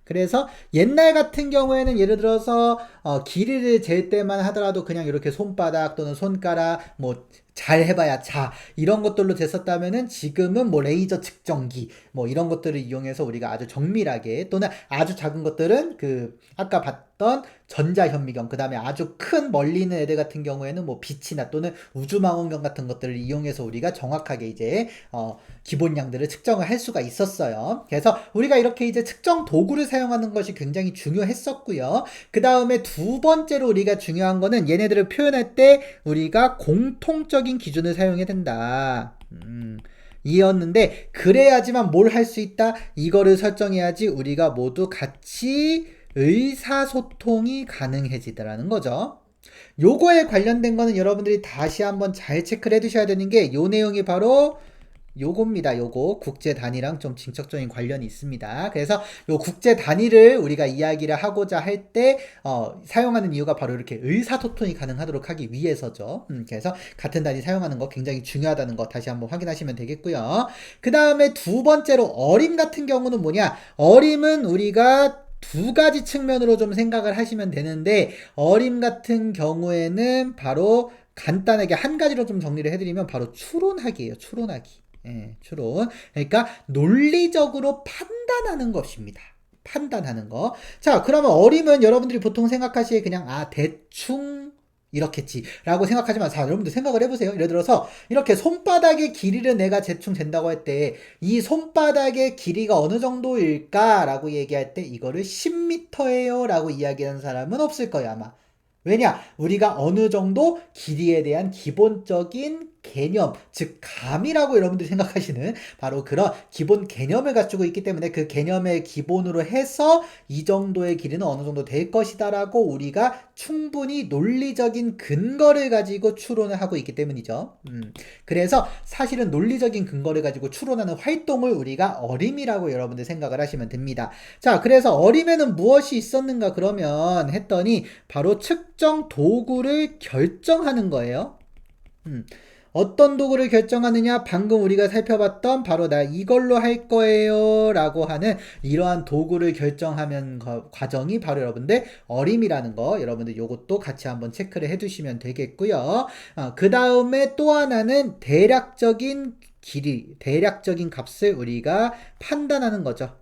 그래서 옛날 같은 경우에는 예를 들어서 길이를 잴 때만 하더라도 그냥 이렇게 손바닥 또는 손가락 뭐 잘 해봐야 자 이런 것들로 됐었다면은 지금은 뭐 레이저 측정기 뭐 이런 것들을 이용해서 우리가 아주 정밀하게 또는 아주 작은 것들은 그 아까 봤던 전자현미경 그 다음에 아주 큰 멀리 있는 애들 같은 경우에는 뭐 빛이나 또는 우주망원경 같은 것들을 이용해서 우리가 정확하게 이제 기본량들을 측정을 할 수가 있었어요. 그래서 우리가 이렇게 이제 측정 도구를 사용하는 것이 굉장히 중요했었고요. 그 다음에 두 번째로 우리가 중요한 거는 얘네들을 표현할 때 우리가 공통적인 기준을 사용해야 된다. 이었는데 그래야지만 뭘 할 수 있다? 이거를 설정해야지 우리가 모두 같이 의사소통이 가능해지더라는 거죠. 요거에 관련된 거는 여러분들이 다시 한번 잘 체크를 해두셔야 되는 게 요 내용이 바로 요겁니다. 요거 국제 단위랑 좀 직접적인 관련이 있습니다. 그래서 요 국제 단위를 우리가 이야기를 하고자 할 때 사용하는 이유가 바로 이렇게 의사소통이 가능하도록 하기 위해서죠. 그래서 같은 단위 사용하는 거 굉장히 중요하다는 거 다시 한번 확인하시면 되겠고요. 그 다음에 두 번째로 어림 같은 경우는 뭐냐? 어림은 우리가 두 가지 측면으로 좀 생각을 하시면 되는데 어림 같은 경우에는 바로 간단하게 한 가지로 좀 정리를 해드리면 바로 추론하기예요. 추론하기. 예, 추론. 그러니까 논리적으로 판단하는 것입니다. 판단하는 거. 자, 그러면 어림은 여러분들이 보통 생각하시기에 그냥 대충 이렇겠지 라고 생각하지만 자, 여러분들 생각을 해보세요. 예를 들어서 이렇게 손바닥의 길이를 내가 대충 잰다고 할 때 이 손바닥의 길이가 어느 정도일까 라고 얘기할 때 이거를 10m예요 라고 이야기하는 사람은 없을 거예요 아마. 왜냐? 우리가 어느 정도 길이에 대한 기본적인 개념, 즉 감이라고 여러분들이 생각하시는 바로 그런 기본 개념을 갖추고 있기 때문에 그 개념의 기본으로 해서 이 정도의 길이는 어느 정도 될 것이다라고 우리가 충분히 논리적인 근거를 가지고 추론을 하고 있기 때문이죠. 그래서 사실은 논리적인 근거를 가지고 추론하는 활동을 우리가 어림이라고 여러분들 생각을 하시면 됩니다. 자, 그래서 어림에는 무엇이 있었는가 그러면 했더니 바로 측정 도구를 결정하는 거예요. 어떤 도구를 결정하느냐? 방금 우리가 살펴봤던 바로 나 이걸로 할 거예요 라고 하는 이러한 도구를 결정하는 과정이 바로 여러분들 어림이라는 거, 여러분들 요것도 같이 한번 체크를 해 두시면 되겠고요. 그 다음에 또 하나는 대략적인 길이, 대략적인 값을 우리가 판단하는 거죠.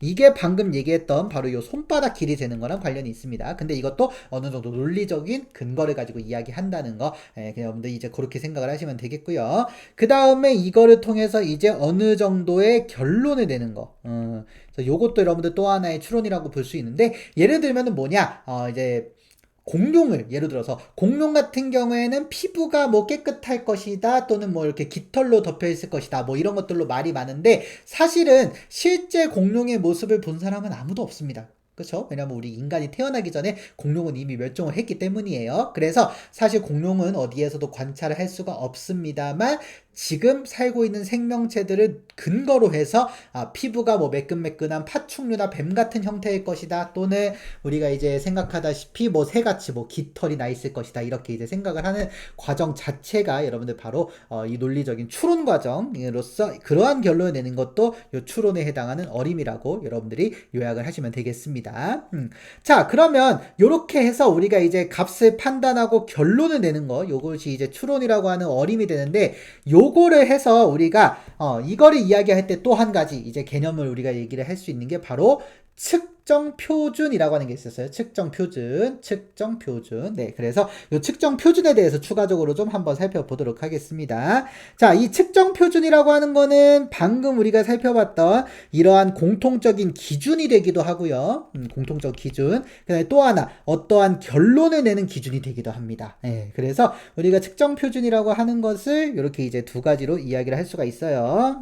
이게 방금 얘기했던 바로 이 손바닥 길이 재는 거랑 관련이 있습니다. 근데 이것도 어느 정도 논리적인 근거를 가지고 이야기한다는 거, 그냥 여러분들 이제 그렇게 생각을 하시면 되겠고요. 그 다음에 이거를 통해서 이제 어느 정도의 결론을 내는 거. 그래서 요것도 여러분들 또 하나의 추론이라고 볼 수 있는데, 예를 들면은 뭐냐, 이제 공룡을 예를 들어서 공룡 같은 경우에는 피부가 뭐 깨끗할 것이다 또는 뭐 이렇게 깃털로 덮여 있을 것이다 뭐 이런 것들로 말이 많은데 사실은 실제 공룡의 모습을 본 사람은 아무도 없습니다. 그렇죠? 왜냐면 우리 인간이 태어나기 전에 공룡은 이미 멸종을 했기 때문이에요. 그래서 사실 공룡은 어디에서도 관찰을 할 수가 없습니다만 지금 살고 있는 생명체들을 근거로 해서 피부가 뭐 매끈매끈한 파충류나 뱀 같은 형태일 것이다 또는 우리가 이제 생각하다시피 뭐 새같이 뭐 깃털이 나 있을 것이다 이렇게 이제 생각을 하는 과정 자체가 여러분들 바로 이 논리적인 추론 과정으로서 그러한 결론을 내는 것도 이 추론에 해당하는 어림이라고 여러분들이 요약을 하시면 되겠습니다. 자, 그러면 이렇게 해서 우리가 이제 값을 판단하고 결론을 내는 거 요것이 이제 추론이라고 하는 어림이 되는데 요거를 해서 우리가 이거를 이야기할 때 또 한 가지 이제 개념을 우리가 얘기를 할 수 있는 게 바로 측정 표준이라고 하는 게 있었어요. 측정 표준. 네, 그래서 이 측정 표준에 대해서 추가적으로 좀 한번 살펴보도록 하겠습니다. 자, 이 측정 표준이라고 하는 거는 방금 우리가 살펴봤던 이러한 공통적인 기준이 되기도 하고요. 공통적 기준. 그다음에 또 하나 어떠한 결론을 내는 기준이 되기도 합니다. 네, 그래서 우리가 측정 표준이라고 하는 것을 이렇게 이제 두 가지로 이야기를 할 수가 있어요.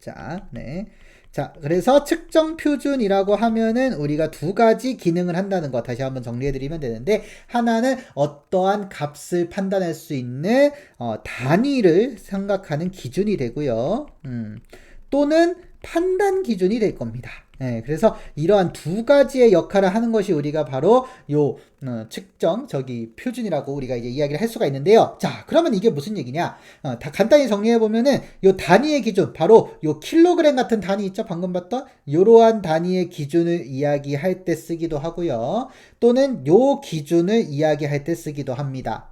자, 네. 자, 그래서 측정 표준이라고 하면은 우리가 두 가지 기능을 한다는 거 다시 한번 정리해드리면 되는데 하나는 어떠한 값을 판단할 수 있는 단위를 생각하는 기준이 되고요. 또는 판단 기준이 될 겁니다. 네, 그래서 이러한 두 가지의 역할을 하는 것이 우리가 바로 요 측정 표준이라고 우리가 이제 이야기를 할 수가 있는데요. 자, 그러면 이게 무슨 얘기냐? 다 간단히 정리해 보면은 요 단위의 기준 바로 요 킬로그램 같은 단위 있죠? 방금 봤던 요러한 단위의 기준을 이야기할 때 쓰기도 하고요. 또는 요 기준을 이야기할 때 쓰기도 합니다.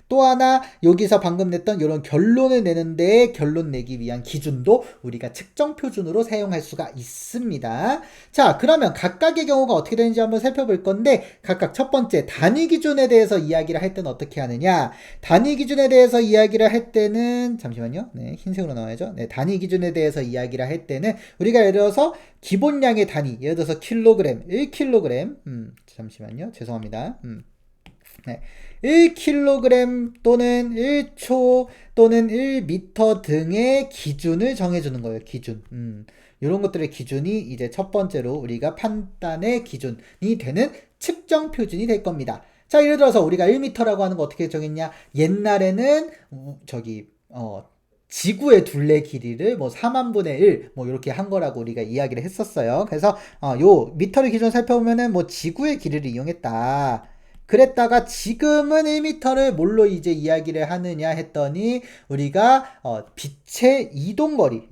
또 하나 여기서 방금 냈던 이런 결론을 내는데 결론 내기 위한 기준도 우리가 측정 표준으로 사용할 수가 있습니다. 자, 그러면 각각의 경우가 어떻게 되는지 한번 살펴볼 건데 각각 첫 번째 단위 기준에 대해서 이야기를 할 때는 어떻게 하느냐? 단위 기준에 대해서 이야기를 할 때는 잠시만요. 네, 흰색으로 나와야죠. 네, 단위 기준에 대해서 이야기를 할 때는 우리가 예를 들어서 기본량의 단위 예를 들어서 킬로그램, 1kg 잠시만요. 죄송합니다. 네. 1kg 또는 1초 또는 1m 등의 기준을 정해주는 거예요. 기준. 이런 것들의 기준이 이제 첫 번째로 우리가 판단의 기준이 되는 측정 표준이 될 겁니다. 자, 예를 들어서 우리가 1m라고 하는 거 어떻게 정했냐? 옛날에는 지구의 둘레 길이를 뭐 4만분의 1, 뭐 이렇게 한 거라고 우리가 이야기를 했었어요. 그래서 요 미터를 기준 살펴보면은 뭐 지구의 길이를 이용했다. 그랬다가 지금은 1m를 뭘로 이제 이야기를 하느냐 했더니 우리가 빛의 이동거리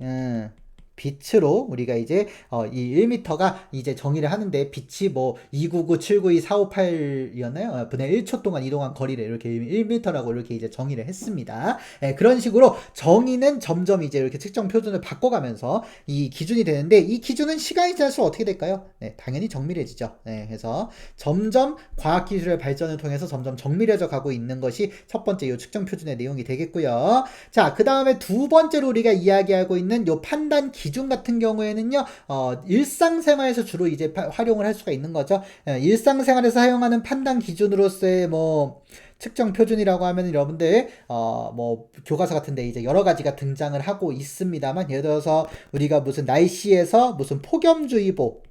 빛으로 우리가 이제 이 1m가 이제 정의를 하는데 빛이 뭐 299, 792, 458이었나요? 분의 1초 동안 이동한 거리를 이렇게 1m라고 이렇게 이제 정의를 했습니다. 네, 그런 식으로 정의는 점점 이제 이렇게 측정 표준을 바꿔가면서 이 기준이 되는데 이 기준은 시간이 지날수록 어떻게 될까요? 네, 당연히 정밀해지죠. 네, 그래서 점점 과학기술의 발전을 통해서 점점 정밀해져 가고 있는 것이 첫 번째 이 측정 표준의 내용이 되겠고요. 자, 그 다음에 두 번째로 우리가 이야기하고 있는 요 판단 기준 같은 경우에는요, 일상생활에서 주로 이제 활용을 할 수가 있는 거죠. 일상생활에서 사용하는 판단 기준으로서의 뭐, 측정 표준이라고 하면 여러분들 뭐 교과서 같은데 이제 여러 가지가 등장을 하고 있습니다만, 예를 들어서 우리가 무슨 날씨에서 무슨 폭염주의보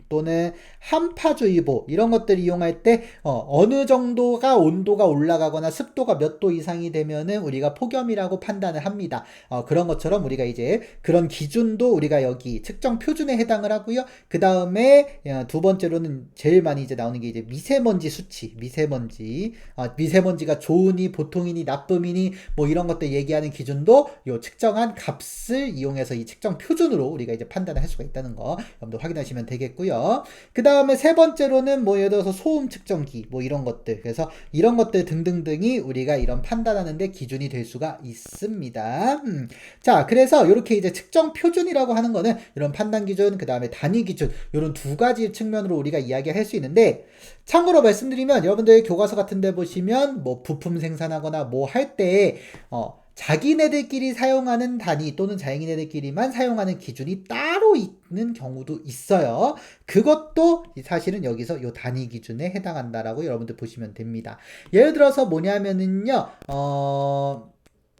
또는 한파주의보 이런 것들 이용할 때 어느 정도가 온도가 올라가거나 습도가 몇 도 이상이 되면은 우리가 폭염이라고 판단을 합니다. 그런 것처럼 우리가 이제 그런 기준도 우리가 여기 측정 표준에 해당을 하고요. 그 다음에 두 번째로는 제일 많이 이제 나오는 게 이제 미세먼지 수치, 미세먼지가 좋으니 보통이니 나쁨이니 뭐 이런 것들 얘기하는 기준도 요 측정한 값을 이용해서 이 측정 표준으로 우리가 이제 판단을 할 수가 있다는 거 여러분들 확인하시면 되겠고요. 그 다음에 세 번째로는 뭐 예를 들어서 소음 측정기 뭐 이런 것들, 그래서 이런 것들 등등등이 우리가 이런 판단하는데 기준이 될 수가 있습니다. 자, 그래서 이렇게 이제 측정 표준이라고 하는 거는 이런 판단 기준, 그 다음에 단위 기준, 이런 두 가지 측면으로 우리가 이야기할 수 있는데, 참고로 말씀드리면 여러분들 교과서 같은 데 보시면 뭐 부품 생산하거나 뭐 할 때 자기네들끼리 사용하는 단위 또는 자기네들끼리만 사용하는 기준이 따로 있는 경우도 있어요. 그것도 사실은 여기서 요 단위 기준에 해당한다라고 여러분들 보시면 됩니다. 예를 들어서 뭐냐면은요,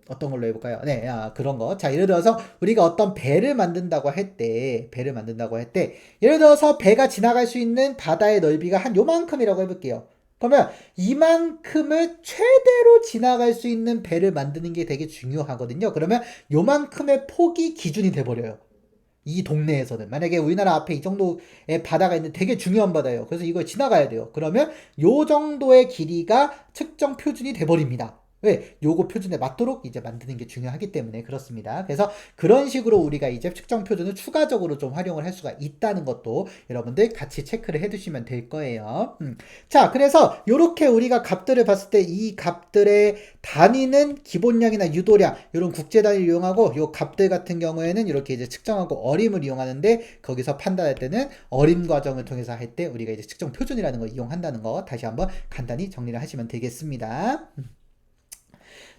어떤 걸로 해볼까요? 네, 그런 거. 자, 예를 들어서 우리가 어떤 배를 만든다고 할 때, 예를 들어서 배가 지나갈 수 있는 바다의 넓이가 한 요만큼이라고 해볼게요. 그러면 이만큼을 최대로 지나갈 수 있는 배를 만드는 게 되게 중요하거든요. 그러면 요만큼의 폭이 기준이 돼버려요. 이 동네에서는. 만약에 우리나라 앞에 이 정도의 바다가 있는데 되게 중요한 바다예요. 그래서 이걸 지나가야 돼요. 그러면 요 정도의 길이가 측정 표준이 돼버립니다. 왜? 요거 표준에 맞도록 이제 만드는 게 중요하기 때문에 그렇습니다. 그래서 그런 식으로 우리가 이제 측정 표준을 추가적으로 좀 활용을 할 수가 있다는 것도 여러분들 같이 체크를 해 두시면 될 거예요. 자, 그래서 요렇게 우리가 값들을 봤을 때 이 값들의 단위는 기본량이나 유도량, 이런 국제 단위를 이용하고, 요 값들 같은 경우에는 이렇게 이제 측정하고 어림을 이용하는데, 거기서 판단할 때는 어림 과정을 통해서 할 때 우리가 이제 측정 표준이라는 걸 이용한다는 거 다시 한번 간단히 정리를 하시면 되겠습니다.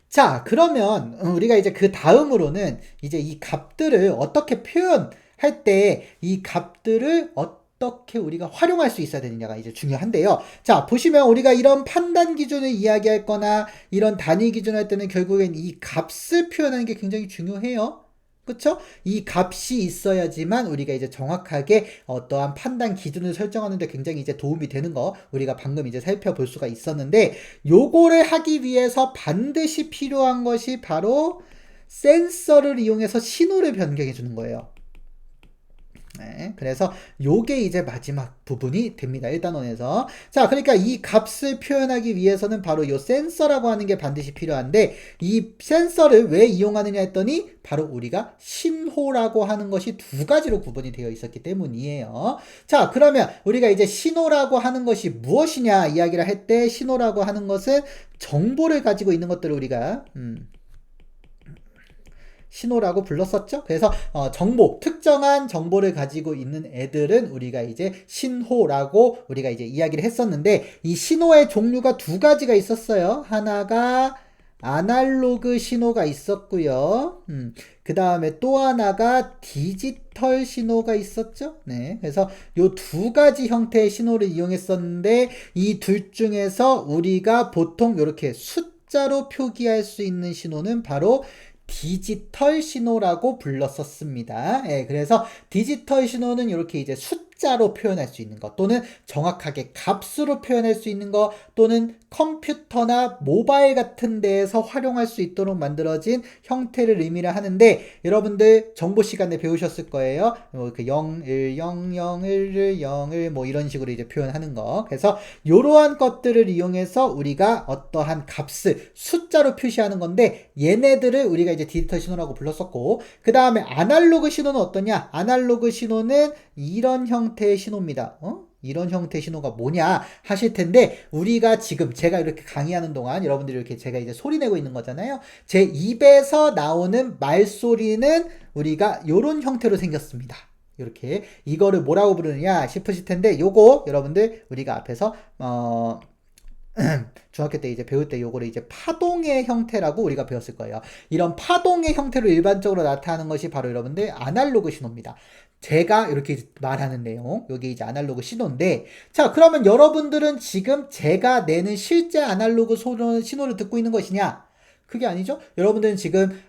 자, 그러면 우리가 이제 그 다음으로는 이제 이 값들을 어떻게 표현할 때 이 값들을 어떻게 우리가 활용할 수 있어야 되느냐가 이제 중요한데요. 자, 보시면 우리가 이런 판단 기준을 이야기할 거나 이런 단위 기준을 할 때는 결국엔 이 값을 표현하는 게 굉장히 중요해요. 그쵸? 이 값이 있어야지만 우리가 이제 정확하게 어떠한 판단 기준을 설정하는데 굉장히 이제 도움이 되는 거 우리가 방금 이제 살펴볼 수가 있었는데, 요거를 하기 위해서 반드시 필요한 것이 바로 센서를 이용해서 신호를 변경해 주는 거예요. 네, 그래서 요게 이제 마지막 부분이 됩니다. 1단원에서. 자, 그러니까 이 값을 표현하기 위해서는 바로 요 센서라고 하는 게 반드시 필요한데, 이 센서를 왜 이용하느냐 했더니 바로 우리가 신호라고 하는 것이 두 가지로 구분이 되어 있었기 때문이에요. 자, 그러면 우리가 이제 신호라고 하는 것이 무엇이냐 이야기를 할 때, 신호라고 하는 것은 정보를 가지고 있는 것들을 우리가 신호라고 불렀었죠. 그래서 특정한 정보를 가지고 있는 애들은 우리가 이제 신호라고 우리가 이제 이야기를 했었는데, 이 신호의 종류가 두 가지가 있었어요. 하나가 아날로그 신호가 있었고요. 그 다음에 또 하나가 디지털 신호가 있었죠. 네. 그래서 요 두 가지 형태의 신호를 이용했었는데, 이 둘 중에서 우리가 보통 이렇게 숫자로 표기할 수 있는 신호는 바로 디지털 신호라고 불렀었습니다. 예, 그래서 디지털 신호는 이렇게 이제 숫자로 표현할 수 있는 것, 또는 정확하게 값으로 표현할 수 있는 것, 또는 컴퓨터나 모바일 같은 데에서 활용할 수 있도록 만들어진 형태를 의미를 하는데, 여러분들 정보 시간에 배우셨을 거예요. 그 0, 1, 0, 0, 1, 0, 1 뭐 이런 식으로 이제 표현하는 거. 그래서 이러한 것들을 이용해서 우리가 어떠한 값을 숫자로 표시하는 건데, 얘네들을 우리가 이제 디지털 신호라고 불렀었고, 그 다음에 아날로그 신호는 어떠냐? 아날로그 신호는 이런 형태의 신호입니다. 이런 형태의 신호가 뭐냐 하실 텐데, 우리가 지금 제가 이렇게 강의하는 동안 여러분들이 이렇게 제가 이제 소리 내고 있는 거잖아요. 제 입에서 나오는 말소리는 우리가 이런 형태로 생겼습니다. 이렇게 이거를 뭐라고 부르느냐 싶으실 텐데, 요거 여러분들 우리가 앞에서 중학교 때 이제 배울 때 요거를 이제 파동의 형태라고 우리가 배웠을 거예요. 이런 파동의 형태로 일반적으로 나타나는 것이 바로 여러분들 아날로그 신호입니다. 제가 이렇게 말하는 내용, 여기 이제 아날로그 신호인데, 자, 그러면 여러분들은 지금 제가 내는 실제 아날로그 신호를 듣고 있는 것이냐? 그게 아니죠? 여러분들은 지금,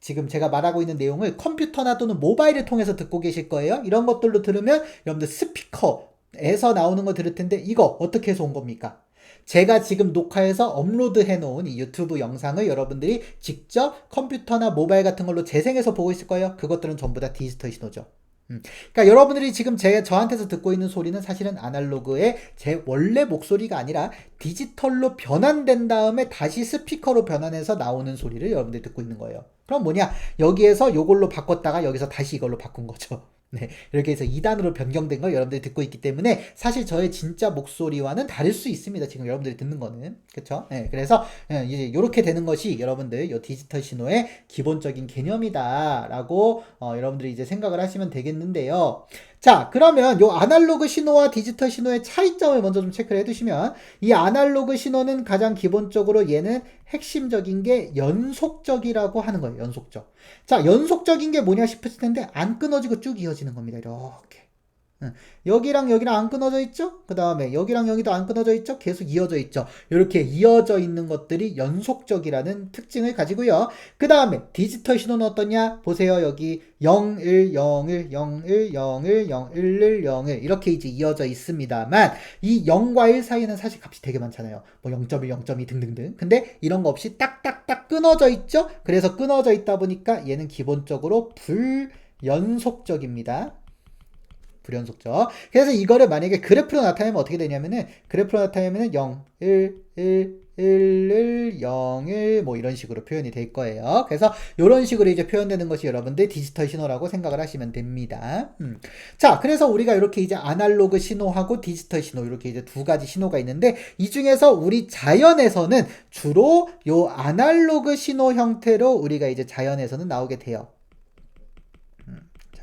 지금 제가 말하고 있는 내용을 컴퓨터나 또는 모바일을 통해서 듣고 계실 거예요. 이런 것들로 들으면 여러분들 스피커에서 나오는 거 들을 텐데, 이거 어떻게 해서 온 겁니까? 제가 지금 녹화해서 업로드 해놓은 이 유튜브 영상을 여러분들이 직접 컴퓨터나 모바일 같은 걸로 재생해서 보고 있을 거예요. 그것들은 전부 다 디지털 신호죠. 그러니까 여러분들이 지금 저한테서 듣고 있는 소리는 사실은 아날로그의 제 원래 목소리가 아니라 디지털로 변환된 다음에 다시 스피커로 변환해서 나오는 소리를 여러분들이 듣고 있는 거예요. 그럼 뭐냐? 여기에서 요걸로 바꿨다가 여기서 다시 이걸로 바꾼 거죠. 네, 이렇게 해서 2단으로 변경된 걸 여러분들이 듣고 있기 때문에 사실 저의 진짜 목소리와는 다를 수 있습니다. 지금 여러분들이 듣는 거는. 그쵸? 네, 그래서 이제 이렇게 되는 것이 여러분들 이 디지털 신호의 기본적인 개념이다라고 여러분들이 이제 생각을 하시면 되겠는데요. 자, 그러면 요 아날로그 신호와 디지털 신호의 차이점을 먼저 좀 체크를 해두시면 이 아날로그 신호는 가장 기본적으로 얘는 핵심적인 게 연속적이라고 하는 거예요. 연속적. 자, 연속적인 게 뭐냐 싶으실 텐데 안 끊어지고 쭉 이어지는 겁니다. 이렇게. 여기랑 여기랑 안 끊어져 있죠? 그 다음에 여기랑 여기도 안 끊어져 있죠? 계속 이어져 있죠? 이렇게 이어져 있는 것들이 연속적이라는 특징을 가지고요. 그 다음에 디지털 신호는 어떠냐? 보세요. 여기 0, 1, 0, 1, 0, 1, 0, 1, 0, 1, 1, 0, 1 이렇게 이제 이어져 있습니다만 이 0과 1 사이에는 사실 값이 되게 많잖아요. 뭐 0.1, 0.2 등등등. 근데 이런 거 없이 딱딱딱 끊어져 있죠? 그래서 끊어져 있다 보니까 얘는 기본적으로 불연속적입니다. 불연속적. 그래서 이거를 만약에 그래프로 나타내면 어떻게 되냐면은, 그래프로 나타내면은 0, 1, 1, 1, 1, 0, 1, 뭐 이런 식으로 표현이 될 거예요. 그래서 이런 식으로 이제 표현되는 것이 여러분들 디지털 신호라고 생각을 하시면 됩니다. 자, 그래서 우리가 이렇게 이제 아날로그 신호하고 디지털 신호, 이렇게 이제 두 가지 신호가 있는데, 이 중에서 우리 자연에서는 주로 요 아날로그 신호 형태로 우리가 이제 자연에서는 나오게 돼요.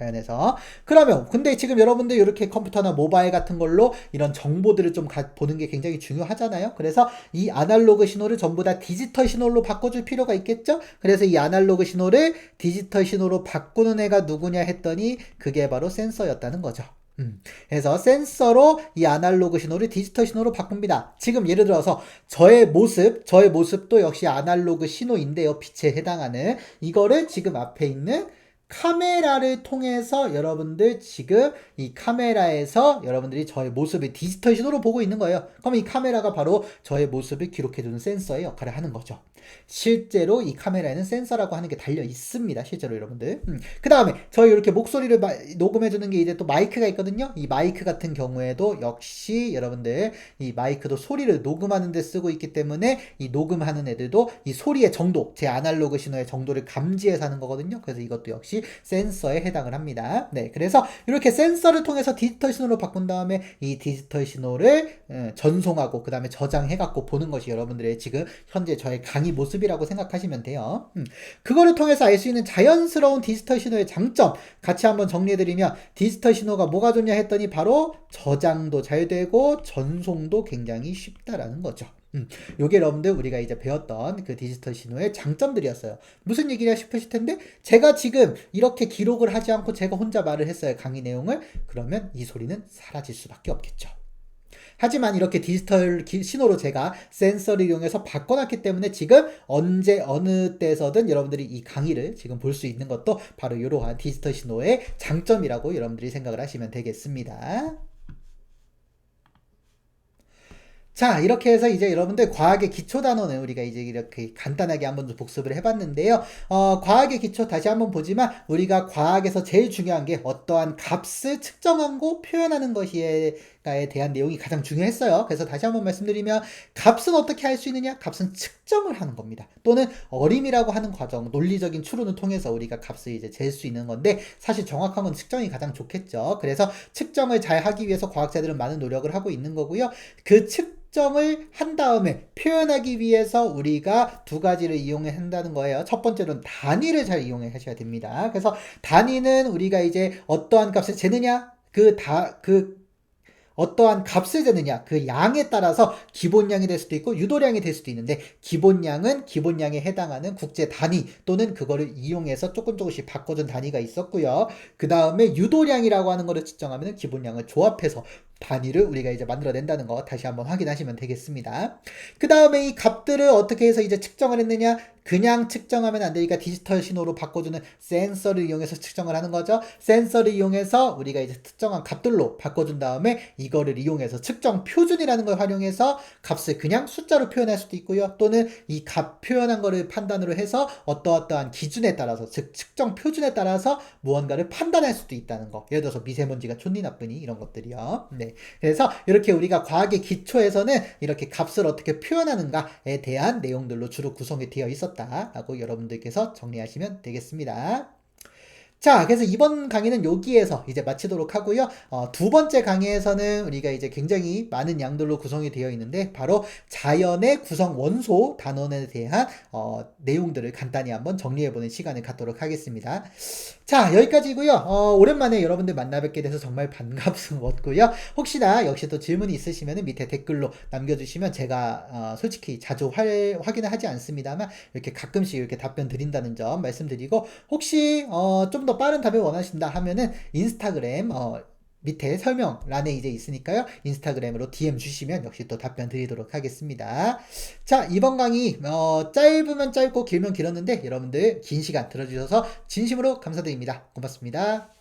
자연에서. 그러면 근데 지금 여러분들 이렇게 컴퓨터나 모바일 같은 걸로 이런 정보들을 좀 보는 게 굉장히 중요하잖아요. 그래서 이 아날로그 신호를 전부 다 디지털 신호로 바꿔줄 필요가 있겠죠. 그래서 이 아날로그 신호를 디지털 신호로 바꾸는 애가 누구냐 했더니 그게 바로 센서였다는 거죠. 그래서 센서로 이 아날로그 신호를 디지털 신호로 바꿉니다. 지금 예를 들어서 저의 모습도 역시 아날로그 신호인데요. 빛에 해당하는 이거를 지금 앞에 있는 카메라를 통해서 여러분들 지금 이 카메라에서 여러분들이 저의 모습을 디지털 신호로 보고 있는 거예요. 그럼 이 카메라가 바로 저의 모습을 기록해주는 센서의 역할을 하는 거죠. 실제로 이 카메라에는 센서라고 하는 게 달려 있습니다. 실제로 여러분들. 그 다음에 저희 이렇게 목소리를 녹음해주는 게 이제 또 마이크가 있거든요. 이 마이크 같은 경우에도 역시 여러분들 이 마이크도 소리를 녹음하는 데 쓰고 있기 때문에 이 녹음하는 애들도 이 소리의 정도, 제 아날로그 신호의 정도를 감지해서 하는 거거든요. 그래서 이것도 역시 센서에 해당을 합니다. 네, 그래서 이렇게 센서를 통해서 디지털 신호로 바꾼 다음에 이 디지털 신호를 전송하고 그 다음에 저장해갖고 보는 것이 여러분들의 지금 현재 저의 강의 모습이라고 생각하시면 돼요. 그거를 통해서 알 수 있는 자연스러운 디지털 신호의 장점 같이 한번 정리해드리면 디지털 신호가 뭐가 좋냐 했더니 바로 저장도 잘 되고 전송도 굉장히 쉽다라는 거죠. 요게 여러분들 우리가 이제 배웠던 그 디지털 신호의 장점들이었어요. 무슨 얘기냐 싶으실 텐데 제가 지금 이렇게 기록을 하지 않고 제가 혼자 말을 했어요. 강의 내용을. 그러면 이 소리는 사라질 수밖에 없겠죠. 하지만 이렇게 디지털 신호로 제가 센서를 이용해서 바꿔놨기 때문에 지금 언제 어느 때서든 여러분들이 이 강의를 지금 볼 수 있는 것도 바로 이러한 디지털 신호의 장점이라고 여러분들이 생각을 하시면 되겠습니다. 자, 이렇게 해서 이제 여러분들 과학의 기초 단원을 우리가 이제 이렇게 간단하게 한번 좀 복습을 해봤는데요. 과학의 기초 다시 한번 보지만 우리가 과학에서 제일 중요한 게 어떠한 값을 측정하고 표현하는 것이에 대한 내용이 가장 중요했어요. 그래서 다시 한번 말씀드리면 값은 어떻게 할 수 있느냐? 값은 측정을 하는 겁니다. 또는 어림이라고 하는 과정, 논리적인 추론을 통해서 우리가 값을 이제 잴 수 있는 건데 사실 정확한 건 측정이 가장 좋겠죠. 그래서 측정을 잘 하기 위해서 과학자들은 많은 노력을 하고 있는 거고요. 그 측정을 한 다음에 표현하기 위해서 우리가 두 가지를 이용해 한다는 거예요. 첫 번째로는 단위를 잘 이용해 하셔야 됩니다. 그래서 단위는 우리가 이제 어떠한 값을 재느냐? 어떠한 값을 재느냐 그 양에 따라서 기본량이 될 수도 있고 유도량이 될 수도 있는데 기본량은 기본량에 해당하는 국제 단위 또는 그거를 이용해서 조금씩 바꿔준 단위가 있었고요. 그 다음에 유도량이라고 하는 거를 측정하면 기본량을 조합해서 단위를 우리가 이제 만들어낸다는 거 다시 한번 확인하시면 되겠습니다. 그 다음에 이 값들을 어떻게 해서 이제 측정을 했느냐? 그냥 측정하면 안 되니까 디지털 신호로 바꿔주는 센서를 이용해서 측정을 하는 거죠. 센서를 이용해서 우리가 이제 특정한 값들로 바꿔준 다음에 이거를 이용해서 측정 표준이라는 걸 활용해서 값을 그냥 숫자로 표현할 수도 있고요. 또는 이 값 표현한 거를 판단으로 해서 어떠어떠한 기준에 따라서 즉 측정 표준에 따라서 무언가를 판단할 수도 있다는 거. 예를 들어서 미세먼지가 좋니 나쁘니 이런 것들이요. 네. 그래서 이렇게 우리가 과학의 기초에서는 이렇게 값을 어떻게 표현하는가에 대한 내용들로 주로 구성이 되어 있었다라고 여러분들께서 정리하시면 되겠습니다. 자, 그래서 이번 강의는 여기에서 이제 마치도록 하고요. 두 번째 강의에서는 우리가 이제 굉장히 많은 양들로 구성이 되어 있는데 바로 자연의 구성 원소 단원에 대한 내용들을 간단히 한번 정리해보는 시간을 갖도록 하겠습니다. 자, 여기까지고요. 오랜만에 여러분들 만나 뵙게 돼서 정말 반갑고요. 혹시나 역시 또 질문이 있으시면 밑에 댓글로 남겨주시면 제가 솔직히 자주 확인을 하지 않습니다만 이렇게 가끔씩 이렇게 답변 드린다는 점 말씀드리고 혹시 좀 더 빠른 답을 원하신다 하면은 인스타그램 밑에 설명란에 이제 있으니까요. 인스타그램으로 DM 주시면 역시 또 답변 드리도록 하겠습니다. 자, 이번 강의 짧으면 짧고 길면 길었는데 여러분들 긴 시간 들어주셔서 진심으로 감사드립니다. 고맙습니다.